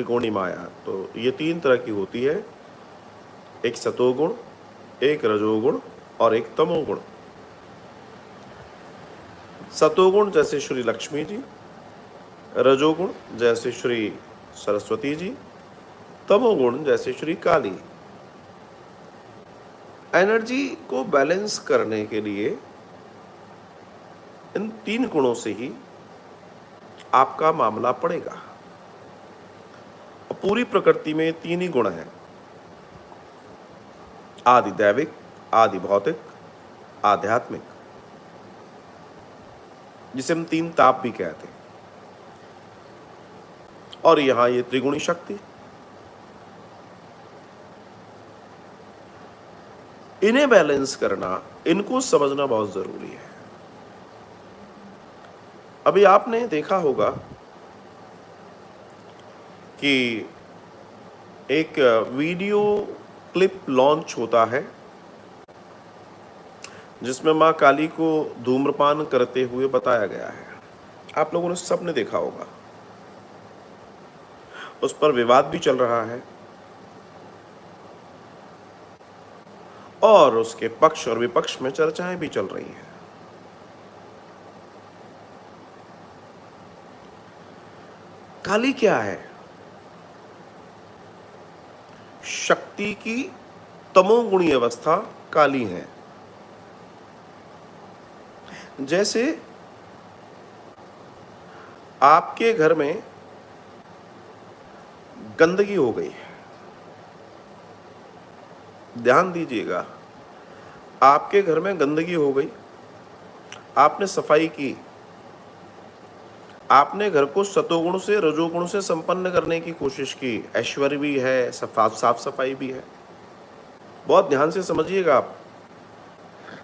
त्रिकोणी माया। तो ये 3 तरह की होती है, एक सतोगुण, एक रजोगुण और एक तमोगुण। सतोगुण जैसे श्री लक्ष्मी जी, रजोगुण जैसे श्री सरस्वती जी, तमोगुण जैसे श्री काली। एनर्जी को बैलेंस करने के लिए इन 3 गुणों से ही आपका मामला पड़ेगा। पूरी प्रकृति में 3 ही गुण हैं, आदि दैविक, आदि भौतिक, आध्यात्मिक, जिसे हम 3 ताप भी कहते हैं। और यहां ये त्रिगुणी शक्ति, इन्हें बैलेंस करना, इनको समझना बहुत जरूरी है। अभी आपने देखा होगा कि एक वीडियो क्लिप लॉन्च होता है जिसमें मां काली को धूम्रपान करते हुए बताया गया है। आप लोगों ने सबने देखा होगा। उस पर विवाद भी चल रहा है और उसके पक्ष और विपक्ष में चर्चाएं भी चल रही हैं। काली क्या है? शक्ति की तमोगुणी अवस्था काली है। जैसे आपके घर में गंदगी हो गई, ध्यान दीजिएगा, आपके घर में गंदगी हो गई, आपने सफाई की, आपने घर को सतोगुण से रजोगुण से संपन्न करने की कोशिश की, ऐश्वर्य भी है, साफ सफाई भी है। बहुत ध्यान से समझिएगा।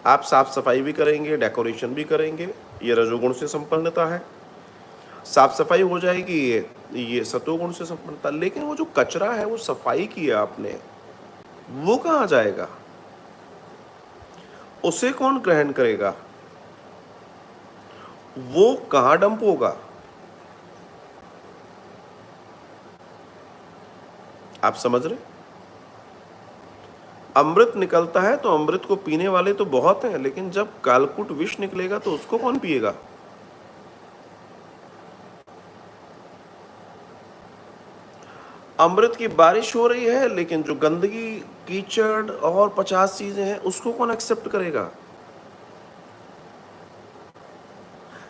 आप साफ सफाई भी करेंगे, डेकोरेशन भी करेंगे, ये रजोगुण से संपन्नता है। साफ सफाई हो जाएगी, ये सतोगुण से संपन्नता। लेकिन वो जो कचरा है, वो सफाई किया आपने, वो कहाँ जाएगा? उसे कौन ग्रहण करेगा? वो कहाँ डंप होगा? आप समझ रहे? अमृत निकलता है तो अमृत को पीने वाले तो बहुत हैं, लेकिन जब कालकूट विष निकलेगा तो उसको कौन पिएगा? अमृत की बारिश हो रही है, लेकिन जो गंदगी, कीचड़ और 50 चीजें हैं, उसको कौन एक्सेप्ट करेगा?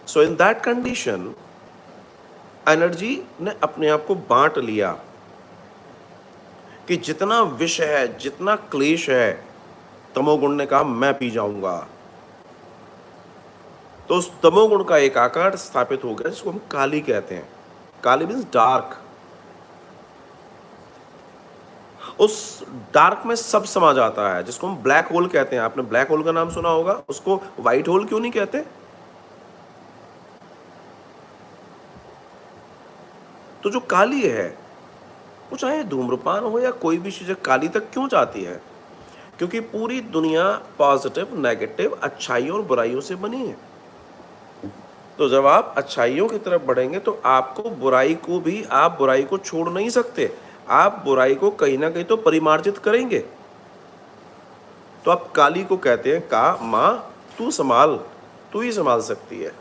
सो इन दैट कंडीशन, एनर्जी ने अपने आप को बांट लिया कि जितना विष है, जितना क्लेश है, तमोगुण ने कहा मैं पी जाऊंगा। तो उस तमोगुण का एक आकार स्थापित हो गया जिसको हम काली कहते हैं। काली मीन्स डार्क। उस डार्क में सब समा जाता है, जिसको हम ब्लैक होल कहते हैं। आपने ब्लैक होल का नाम सुना होगा, उसको व्हाइट होल क्यों नहीं कहते? तो जो काली है, वो चाहे धूम्रपान हो या कोई भी चीज, काली तक क्यों जाती है? क्योंकि पूरी दुनिया पॉजिटिव, नेगेटिव, अच्छाइयों और बुराइयों से बनी है। तो जब आप अच्छाइयों की तरफ बढ़ेंगे तो आपको बुराई को भी, आप बुराई को छोड़ नहीं सकते, आप बुराई को कहीं ना कहीं तो परिमार्जित करेंगे। तो आप काली को कहते हैं का मां तू संभाल, तू ही संभाल सकती है।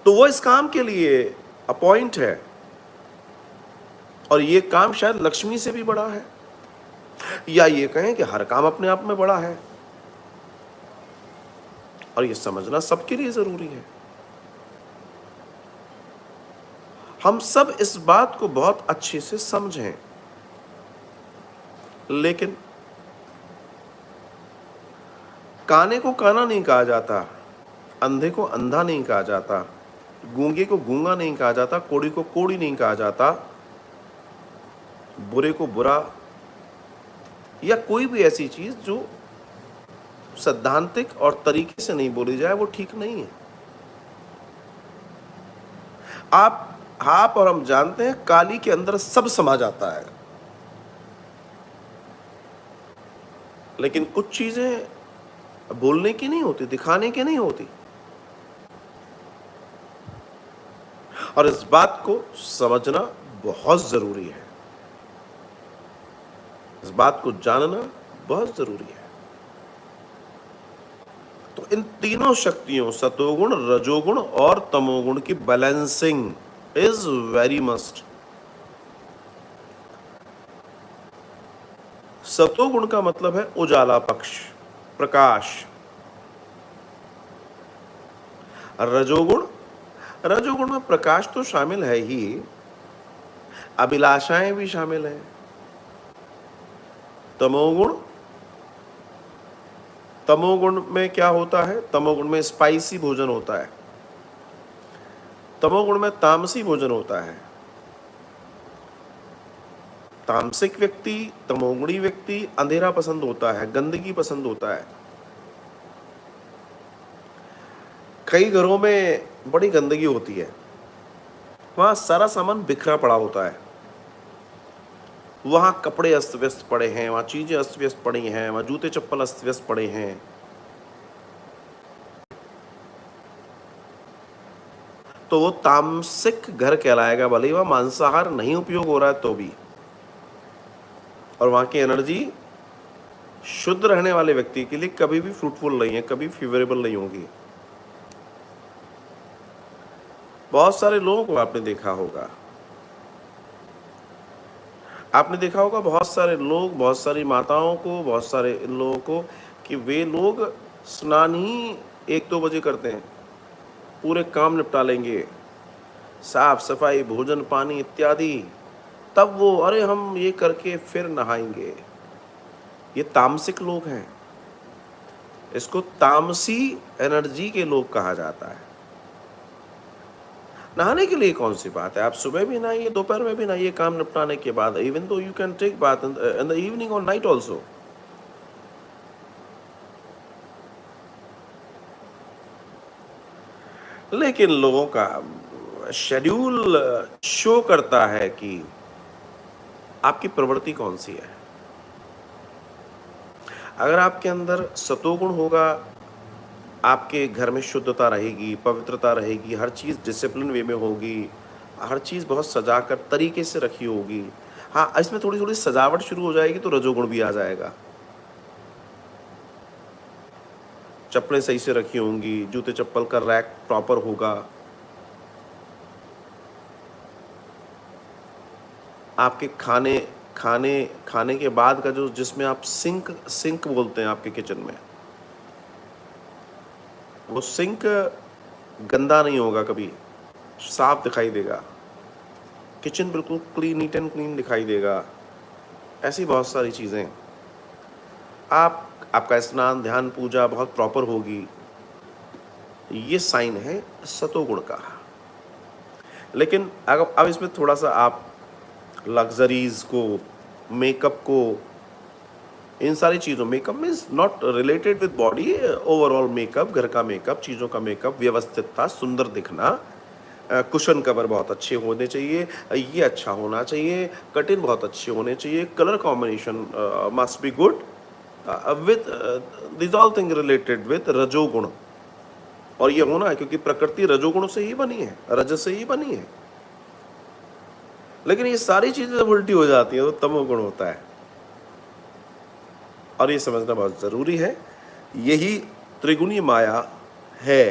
तो वो इस काम के लिए अपॉइंट है, और ये काम शायद लक्ष्मी से भी बड़ा है, या ये कहें कि हर काम अपने आप में बड़ा है। और ये समझना सबके लिए जरूरी है। हम सब इस बात को बहुत अच्छे से समझें। लेकिन काने को काना नहीं कहा जाता, अंधे को अंधा नहीं कहा जाता, गूंगे को गूंगा नहीं कहा जाता, कोड़ी को कोड़ी नहीं कहा जाता, बुरे को बुरा, या कोई भी ऐसी चीज जो सैद्धांतिक और तरीके से नहीं बोली जाए, वो ठीक नहीं है। आप और हम जानते हैं काली के अंदर सब समा जाता है, लेकिन कुछ चीजें बोलने की नहीं होती, दिखाने की नहीं होती। और इस बात को समझना बहुत जरूरी है, इस बात को जानना बहुत जरूरी है। तो इन तीनों शक्तियों सतोगुण, रजोगुण और तमोगुण की बैलेंसिंग इज वेरी मस्ट। सतोगुण का मतलब है उजाला पक्ष, प्रकाश। रजोगुण, रजोगुण में प्रकाश तो शामिल है ही, अभिलाषाएं भी शामिल है। तमोगुण, तमोगुण में क्या होता है? तमोगुण में स्पाइसी भोजन होता है, तमोगुण में तामसी भोजन होता है। तामसिक व्यक्ति, तमोगुणी व्यक्ति अंधेरा पसंद होता है, गंदगी पसंद होता है। कई घरों में बड़ी गंदगी होती है, वहां सारा सामान बिखरा पड़ा होता है, वहां कपड़े अस्त व्यस्त पड़े हैं, वहां चीजें अस्त व्यस्त पड़ी हैं, वहां जूते चप्पल अस्त व्यस्त पड़े हैं। तो वो तामसिक घर कहलाएगा, भले ही वह मांसाहार नहीं उपयोग हो रहा है तो भी। और वहां की एनर्जी शुद्ध रहने वाले व्यक्ति के लिए कभी भी फ्रूटफुल नहीं है, कभी फेवरेबल नहीं होगी। बहुत सारे लोगों को आपने देखा होगा, आपने देखा होगा बहुत सारे लोग, बहुत सारी माताओं को, बहुत सारे लोगों को कि वे लोग स्नान ही 1-2 बजे करते हैं, पूरे काम निपटा लेंगे, साफ सफाई, भोजन पानी इत्यादि, तब वो अरे हम ये करके फिर नहाएंगे। ये तामसिक लोग हैं, इसको तामसी एनर्जी के लोग कहा जाता है। नहाने के लिए कौन सी बात है, आप सुबह भी नहाइए, दोपहर में भी नहाइए, काम निपटाने के बाद। Even though you can take bath in the evening और नाइट ऑल्सो। लेकिन लोगों का शेड्यूल शो करता है कि आपकी प्रवृत्ति कौन सी है। अगर आपके अंदर सतोगुण होगा, आपके घर में शुद्धता रहेगी, पवित्रता रहेगी, हर चीज़ डिसिप्लिन वे में होगी, हर चीज़ बहुत सजा कर तरीके से रखी होगी। हाँ, इसमें थोड़ी थोड़ी सजावट शुरू हो जाएगी तो रजोगुण भी आ जाएगा। चप्पलें सही से रखी होंगी, जूते चप्पल का रैक प्रॉपर होगा, आपके खाने खाने खाने के बाद का जो, जिसमें आप सिंक सिंक बोलते हैं आपके किचन में, वो सिंक गंदा नहीं होगा, कभी साफ दिखाई देगा, किचन बिल्कुल क्लीन, नीट एंड क्लीन दिखाई देगा। ऐसी बहुत सारी चीज़ें, आपका स्नान ध्यान पूजा बहुत प्रॉपर होगी। ये साइन है सतोगुण का। लेकिन अगर अब इसमें थोड़ा सा आप लग्जरीज को, मेकअप को, इन सारी चीज़ों, makeup means not related with body, overall makeup, घर का मेकअप, चीज़ों का मेकअप, व्यवस्थितता, सुंदर दिखना, कुशन कवर बहुत अच्छे होने चाहिए, ये अच्छा होना चाहिए, कटिंग बहुत अच्छे होने चाहिए, colour combination must be good, with this all thing related with रजोगुण। और ये होना है क्योंकि प्रकृति रजोगुण से ही बनी है, रज से ही बनी है। लेकिन ये सारी चीजें जब उल्टी हो जाती है तो तमोगुण होता है, और ये समझना बहुत जरूरी है। यही त्रिगुणी माया है।